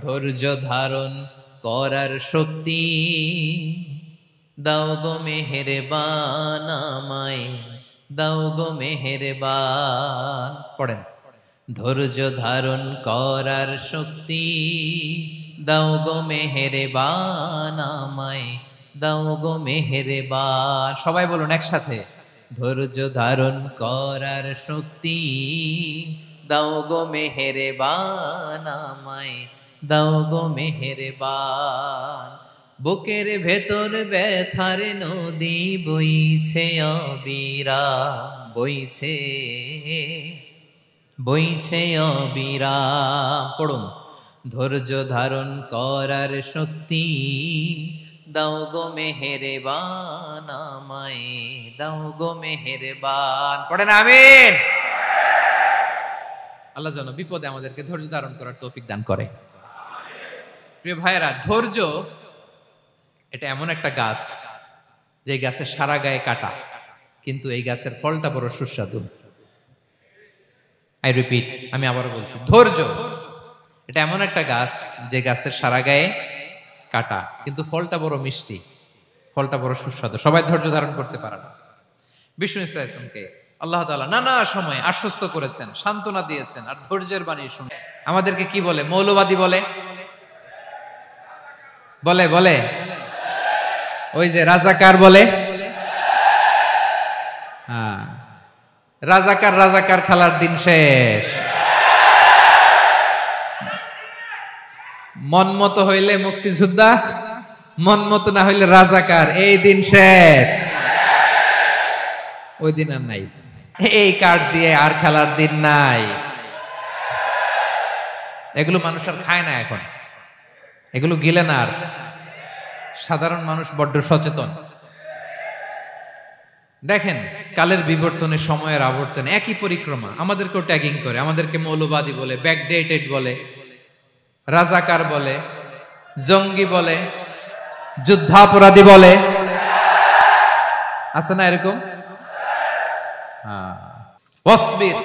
ধৈর্য ধারণ করার শক্তি দাও গো মেহেরবান আমায়, দাও গো মেহেরবান। পড়েন, ধৈর্য ধারণ করার শক্তি দাও গো মেহেরবান আমায়, দাও গো মেহেরবান। সবাই বলুন একসাথে, ধৈর্য ধারণ করার শক্তি দাও গো মেহেরবান আমায়, দাও গো মেহেরবান। বুকের ভেতর ব্যথার নদী বইছে অবিরাম, বইছে বইছে অবিরাম। পড়ুন, ধৈর্য ধারণ করার শক্তি দাও গো মেহেরবান আমায়, দাও গো মেহেরবান। পড়েন আমিন। আল্লাহ যেন বিপদে আমাদেরকে ধৈর্য ধারণ করার তৌফিক দান করে। প্রিয় ভাইয়েরা, ধৈর্য এটা এমন একটা গাছ যে গাছের সারা গায়ে কাটা, কিন্তু এই গাছের ফলটা বড় সুস্বাদু। আই রিপিট, আমি আবারও বলছি, ধৈর্য এটা এমন একটা গাছ যে গাছের সারা গায়ে কাটা, কিন্তু ফলটা বড় মিষ্টি, ফলটা বড় সুস্বাদু। সবাই ধৈর্য ধারণ করতে পারে না। বিষ্ণু ইসলামকে আল্লাহ তাআলা নানা সময় আশ্বস্ত করেছেন, সান্ত্বনা দিয়েছেন, আর ধৈর্যের বাণী শুনে আমাদেরকে কি বলে? মৌলবাদী বলে, বলে বলে ওই যে রাজাকার বলে। হ্যাঁ, রাজাকার রাজাকার খেলার দিন শেষ। মন মতো হইলে মুক্তিযোদ্ধা, মন মতো না হইলে রাজাকার, এই দিন শেষ। ওই দিন আর নাই, এই কার্ড দিয়ে আর খেলার দিন নাই। এগুলো মানুষ আর খায় না এখন, এগুলো গিলে না আর। সাধারণ মানুষ বড্ড সচেতন। দেখেন, কালের বিবর্তনে, সময়ের আবর্তনে একই পরিক্রমা আমাদেরকেও ট্যাগিং করে, আমাদেরকে মৌলবাদী বলে, ব্যাকডেটেড বলে, রাজাকার বলে, জঙ্গি বলে, যুদ্ধাপরাধী বলে। আছে না এরকম? ওয়াসবির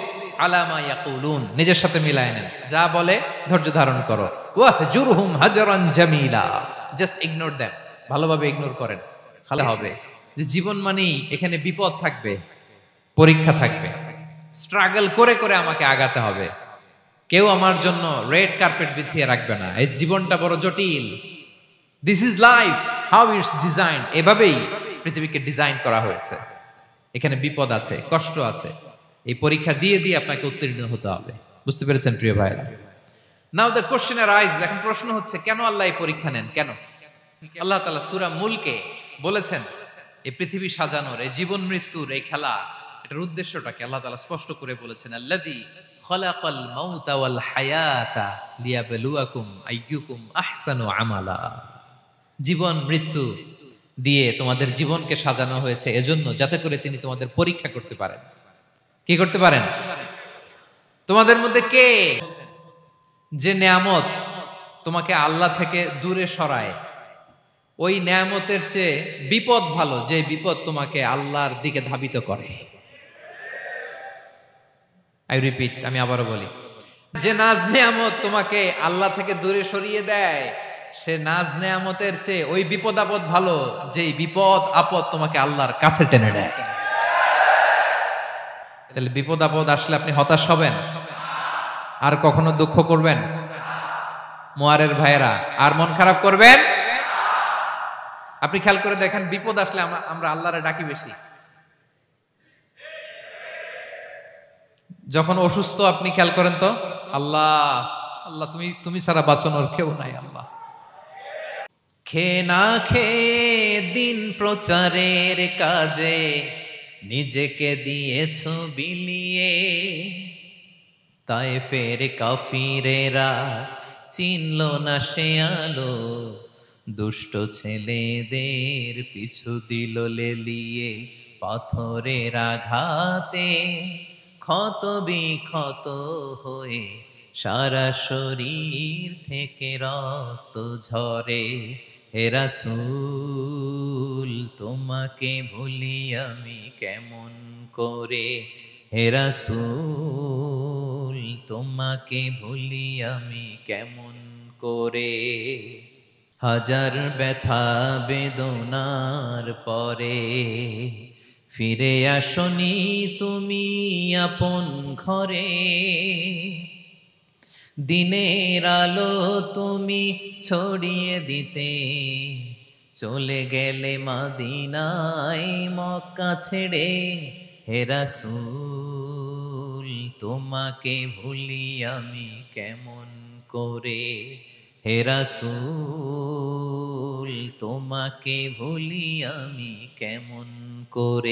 আলা মা ইয়াকুলুন, নিজের সাথে মিলায় নেন, যা বলে ধৈর্য ধারণ করো। ওয়াহজুরহুম হাজরান জামিলা, জাস্ট ইগনোর দেম, ভালোভাবে ইগনোর করেন। খালি হবে যে জীবন মানেই এখানে বিপদ থাকবে, পরীক্ষা থাকবে, স্ট্রাগল করে করে আমাকে আগাতে হবে। কেউ আমার জন্য রেড কার্পেট বিছিয়ে রাখবে না। এই জীবনটা বড় জটিল। This is life, how it's designed. এভাবেই পৃথিবীকে ডিজাইন করা হয়েছে। এখানে বিপদ আছে, কষ্ট আছে, এই পরীক্ষা দিয়ে দিয়ে আপনাকে উত্তীর্ণ হতে হবে। বুঝতে পেরেছেন প্রিয় ভাইরা? নাও দ্য কোশ্চেন আরাইজ, এখন প্রশ্ন হচ্ছে, কেন আল্লাহ এই পরীক্ষা নেন? কেন? আল্লাহ তাআলা সূরা মুলকে বলেছেন, এই পৃথিবী সাজানোর, এই জীবন মৃত্যুর এই খেলা, এটার উদ্দেশ্যটাকে আল্লাহ তাআলা স্পষ্ট করে বলেছেন। আল্লাযী খালাকাল মাউতা ওয়াল হায়াতা লিয়াবলুয়াকুম আইয়ুকুম আহসানু আমালা। জীবন মৃত্যু দিয়ে তোমাদের জীবনকে সাজানো হয়েছে এজন্য, যাতে করে তিনি তোমাদের পরীক্ষা করতে পারেন। কি করতে পারেন? তোমাদের মধ্যে কে যে নেয়ামত তোমাকে আল্লাহ থেকে দূরে সরায়, ওই নেয়ামতের চেয়ে বিপদ ভালো, যে বিপদ তোমাকে আল্লাহর দিকে ধাবিত করে। আই রিপিট, আমি আবারও বলি, যে নাজ নেয়ামত তোমাকে আল্লাহ থেকে দূরে সরিয়ে দেয়, সে নাজ নেয়ামতের চেয়ে ওই বিপদ আপদ ভালো, যেই বিপদ আপদ তোমাকে আল্লাহর কাছে টেনে নেয়। তাহলে বিপদ আপদ আসলে আপনি হতাশ হবেন? আর কখনো দুঃখ করবেন? মোয়ারের ভাইয়েরা, আর মন খারাপ করবেন? আপনি খেয়াল করে দেখেন, বিপদ আসলে আমরা আল্লাহরে ডাকি বেশি। যখন অসুস্থ আপনি খেয়াল করেন তো, আল্লাহ আল্লাহ, তুমি ছাড়া বাঁচানোর কেউ নাই। আল্লাহ, খেয়ে না খেয়ে দিন প্রচারের কাজে নিজেকে দিয়েছ বিলিয়ে, তায়েফের কাফিরেরা চিনল না সে আলো, দুষ্ট ছেলেদের পিছু দিল লেলিয়ে, পাথরের আঘাতে ক্ষত বিক্ষত হয়ে সারা শরীর থেকে রক্ত ঝরে। হে রাসূল, তোমাকে ভুলি আমি কেমন করে? হে রাসূল, তোমাকে ভুলি আমি কেমন করে। হাজার ব্যথা বেদনার পরে ফিরে আসনি তুমি আপন ঘরে। দিনের আলো তুমি ছড়িয়ে দিতে চলে গেলে মদিনায় মক্কা ছেড়ে। হে রাসূল তোমাকে ভুলি আমি কেমন করে। হে রাসূল তোমাকে ভুলি আমি কেমন করে।